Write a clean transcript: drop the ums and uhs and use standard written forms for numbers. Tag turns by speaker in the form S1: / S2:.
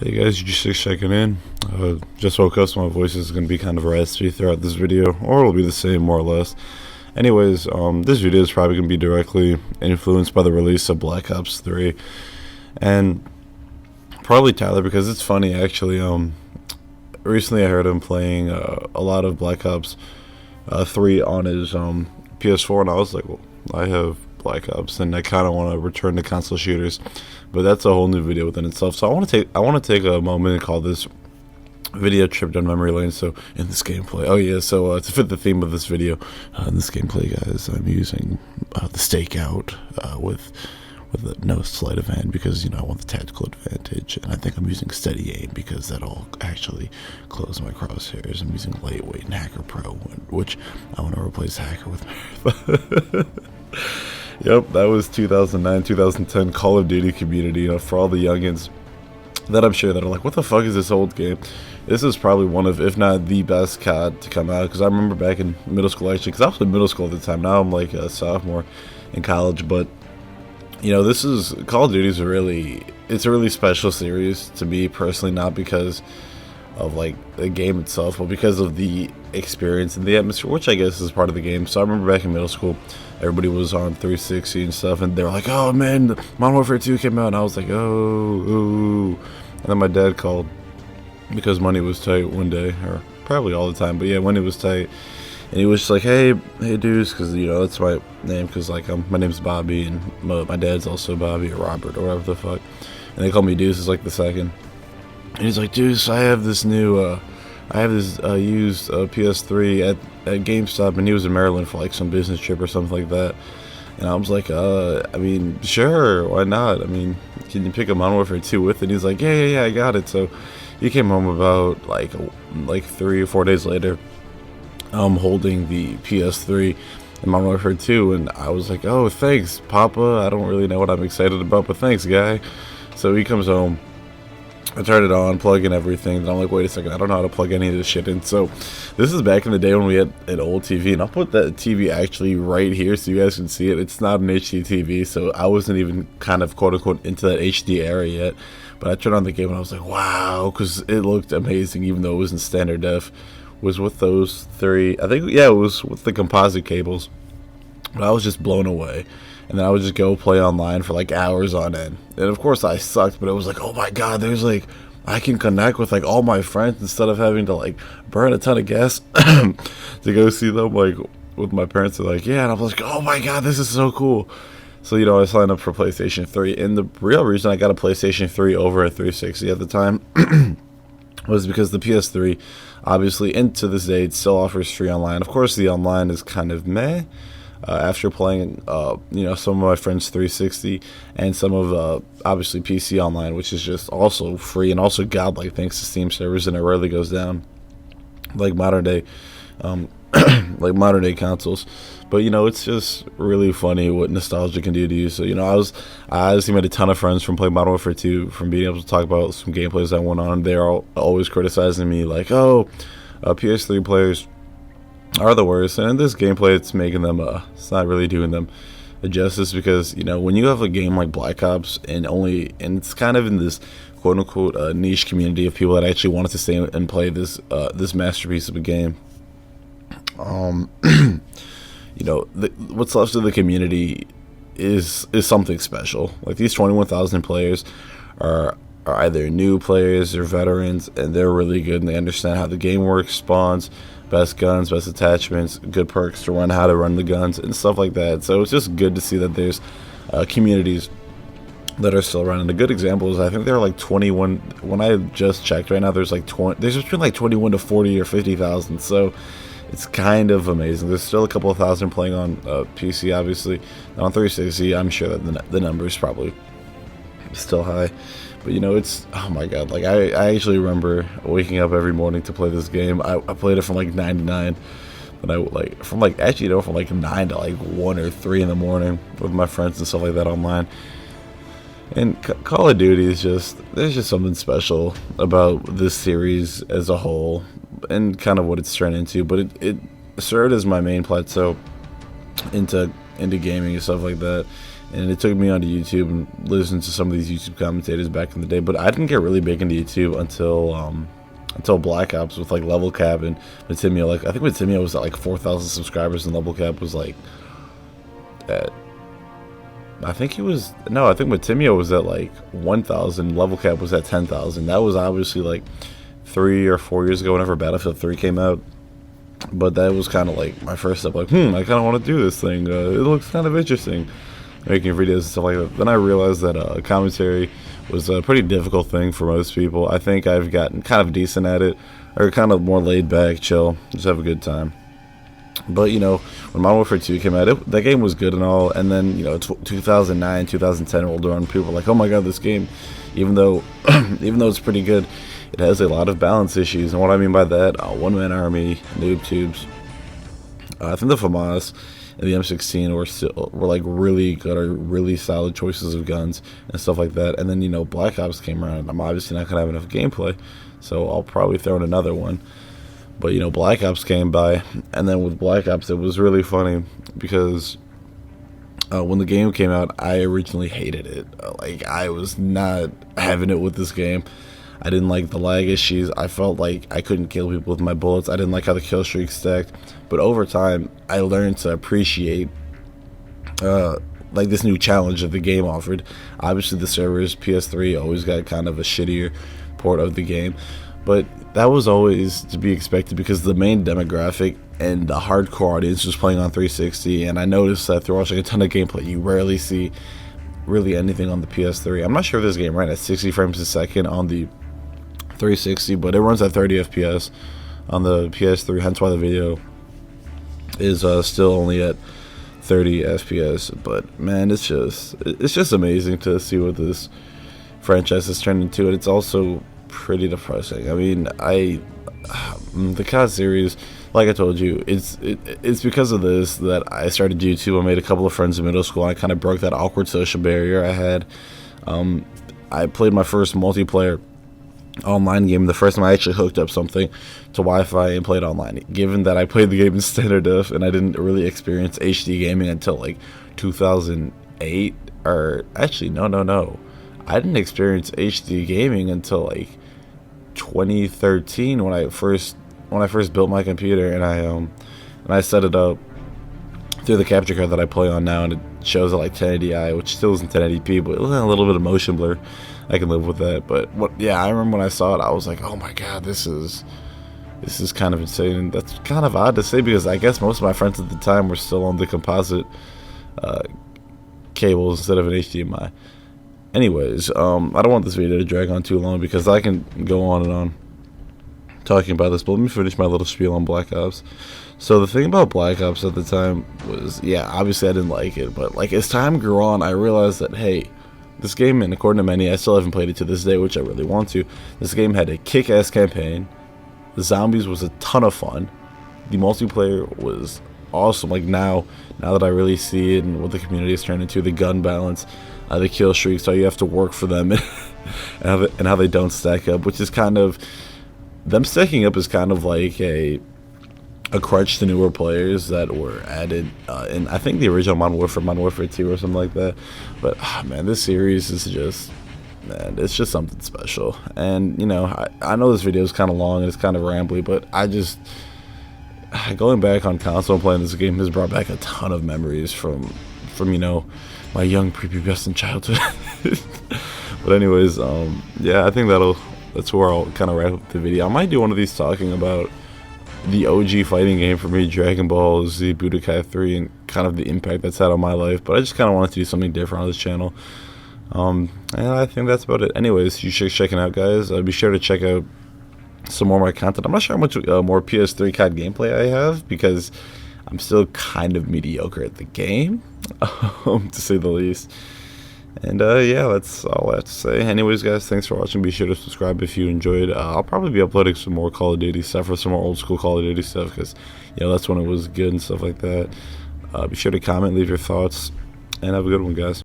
S1: Hey guys, you just checking in. Just woke up, so my voice is going to be kind of raspy throughout this video, or it'll be the same more or less. Anyways, this video is probably going to be directly influenced by the release of Black Ops 3, and probably Tyler because it's funny actually. Recently I heard him playing a lot of Black Ops 3 on his PS4, and I was like, well, I have Black Ops, and I kind of want to return to console shooters, but that's a whole new video within itself. So I want to take a moment and call this video trip down memory lane. So in this gameplay, to fit the theme of this video, in this gameplay, guys, I'm using the stakeout with no sleight of hand because I want the tactical advantage, and I think I'm using steady aim because that'll actually close my crosshairs. I'm using lightweight and Hacker Pro, which I want to replace Hacker with. Yep, that was 2009, 2010 Call of Duty community. For all the youngins that I'm sure that are like, what the fuck is this old game? This is probably one of, if not the best COD to come out, because I remember back in middle school, actually, because I was in middle school at the time. Now I'm like a sophomore in college, but this is Call of Duty is it's a really special series to me personally, not because of like the game itself, but because of the experience and the atmosphere, which I guess is part of the game. So I remember back in middle school, everybody was on 360 and stuff, and they were like, "Oh man, Modern Warfare 2 came out," and I was like, "Oh, ooh." And then my dad called because money was tight one day, or probably all the time, but yeah, money was tight, and he was just like, "Hey, Deuce," because that's my name, because like my name's Bobby, and my dad's also Bobby or Robert or whatever the fuck, and they call me Deuce is like the second. And he's like, "Deuce, I have this used PS3 at GameStop," and he was in Maryland for like some business trip or something like that. And I was like, I mean, sure, why not? I mean, can you pick a Modern Warfare 2 with it? And he's like, yeah, I got it. So he came home about like 3 or 4 days later, holding the PS3 and Modern Warfare 2, and I was like, "Oh, thanks, Papa. I don't really know what I'm excited about, but thanks, guy." So he comes home. I turn it on, plug in everything, and I'm like, wait a second, I don't know how to plug any of this shit in. So this is back in the day when we had an old TV, and I'll put that TV actually right here so you guys can see it. It's not an HD TV, so I wasn't even kind of quote-unquote into that HD era yet. But I turned on the game and I was like, wow, because it looked amazing, even though it was in standard def. It was with those three, I think, yeah, it was with the composite cables. But I was just blown away. And then I would just go play online for like hours on end. And of course I sucked, but it was like, oh my god, there's like, I can connect with like all my friends instead of having to like burn a ton of gas to go see them like with my parents. They're like, yeah, and I was like, oh my god, this is so cool. So I signed up for PlayStation 3, and the real reason I got a PlayStation 3 over a 360 at the time was because the PS3, obviously, and to this day, it still offers free online. Of course, the online is kind of meh. After playing, some of my friends 360 and some of obviously PC Online, which is just also free and also godlike thanks to Steam servers, and it rarely goes down like modern day, like modern day consoles. But it's just really funny what nostalgia can do to you. So I obviously made a ton of friends from playing Modern Warfare 2, from being able to talk about some gameplays that went on. They're all always criticizing me like, oh, PS3 players are the worst, and in this gameplay it's making them it's not really doing them a justice, because when you have a game like Black Ops and it's kind of in this quote unquote niche community of people that actually wanted to stay and play this masterpiece of a game, what's left of the community is something special. Like, these 21,000 players are either new players or veterans, and they're really good, and they understand how the game works, spawns, best guns, best attachments, good perks to run, how to run the guns, and stuff like that. So it's just good to see that there's communities that are still running. A good example is, I think there are like 21, when I just checked right now, there's between like 21 to 40 or 50,000. So it's kind of amazing. There's still a couple of thousand playing on PC, obviously. And on 360, I'm sure that the number is probably still high. But it's, oh my god, like I actually remember waking up every morning to play this game. I played it from like 9 to 9, and from like 9 to like 1 or 3 in the morning with my friends and stuff like that online. And Call of Duty is there's just something special about this series as a whole, and kind of what it's turned into. But it served as my main plateau into gaming and stuff like that. and it took me onto YouTube and listened to some of these YouTube commentators back in the day. But I didn't get really big into YouTube until Black Ops with like Level Cap and Matimio. Like I think Matimio was at like 4,000 subscribers, and Level Cap was like at I think Matimio was at like 1,000. Level Cap was at 10,000. That was obviously like 3 or 4 years ago whenever Battlefield 3 came out. But that was kind of like my first step, like, I kind of want to do this thing. It looks kind of interesting, making videos and stuff like that. Then I realized that commentary was a pretty difficult thing for most people. I think I've gotten kind of decent at it, or kind of more laid back, chill, just have a good time. But, you know, when Modern Warfare 2 came out, that game was good and all, and then, you know, 2009, 2010 rolled around, and people were like, oh my god, this game, even though it's pretty good, it has a lot of balance issues. And what I mean by that, one-man army, noob tubes, I think the FAMAS and the M16 were like really good, or really solid choices of guns and stuff like that. And then, you know, Black Ops came around, and I'm obviously not gonna have enough gameplay, so I'll probably throw in another one. But, you know, Black Ops came by, and then with Black Ops, it was really funny because when the game came out, I originally hated it. Like, I was not having it with this game. I didn't like the lag issues. I felt like I couldn't kill people with my bullets. I didn't like how the kill streak stacked. But over time, I learned to appreciate like this new challenge that the game offered. Obviously, the servers, PS3, always got kind of a shittier port of the game. But that was always to be expected because the main demographic and the hardcore audience was playing on 360. And I noticed that through watching a ton of gameplay, you rarely see really anything on the PS3. I'm not sure if this game ran at 60 frames a second on the 360, but it runs at 30 FPS on the PS3, hence why the video is still only at 30 FPS. But man, it's just amazing to see what this franchise has turned into, and it's also pretty depressing. I mean, the COD series, like I told you, it's because of this that I started YouTube. I made a couple of friends in middle school, and I kind of broke that awkward social barrier I had. I played my first multiplayer online game the first time I actually hooked up something to Wi-Fi and played online, given that I played the game in standard def and I didn't really experience HD gaming until like 2008, or actually no, I didn't experience HD gaming until like 2013 when I first built my computer, and I set it up through the capture card that I play on now, and it shows at like 1080i, which still isn't 1080p, but a little bit of motion blur. I can live with that. But I remember when I saw it, I was like, oh my god, this is kind of insane. And that's kind of odd to say because I guess most of my friends at the time were still on the composite cables instead of an HDMI. Anyways, I don't want this video to drag on too long because I can go on and on talking about this, but let me finish my little spiel on Black Ops. So the thing about Black Ops at the time was, obviously I didn't like it, but like as time grew on, I realized that, hey, this game, and according to many, I still haven't played it to this day, which I really want to. This game had a kick-ass campaign. The zombies was a ton of fun. The multiplayer was awesome. Like now that I really see it and what the community has turned into, the gun balance, the kill streaks, how you have to work for them, and how they don't stack up, which is kind of, them stacking up is kind of like a crutch to newer players that were added in, I think, the original Modern Warfare 2 or something like that. But man, this series is just, man, it's just something special. And you know, I know this video is kind of long and it's kind of rambly, but going back on console and playing this game has brought back a ton of memories from you know, my young prepubescent childhood. But anyways, I think that's where I'll kind of wrap up the video. I might do one of these talking about the OG fighting game for me, Dragon Ball Z Budokai 3, and kind of the impact that's had on my life. But I just kind of wanted to do something different on this channel. And I think that's about it. Anyways, you should check it out, guys. Be sure to check out some more of my content. I'm not sure how much more PS3 COD gameplay I have, because I'm still kind of mediocre at the game, to say the least. And that's all I have to say. Anyways, guys, thanks for watching. Be sure to subscribe if you enjoyed. I'll probably be uploading some more Call of Duty stuff, or some more old school Call of Duty stuff, because that's when it was good and stuff like that. Be sure to comment, leave your thoughts, and have a good one, guys.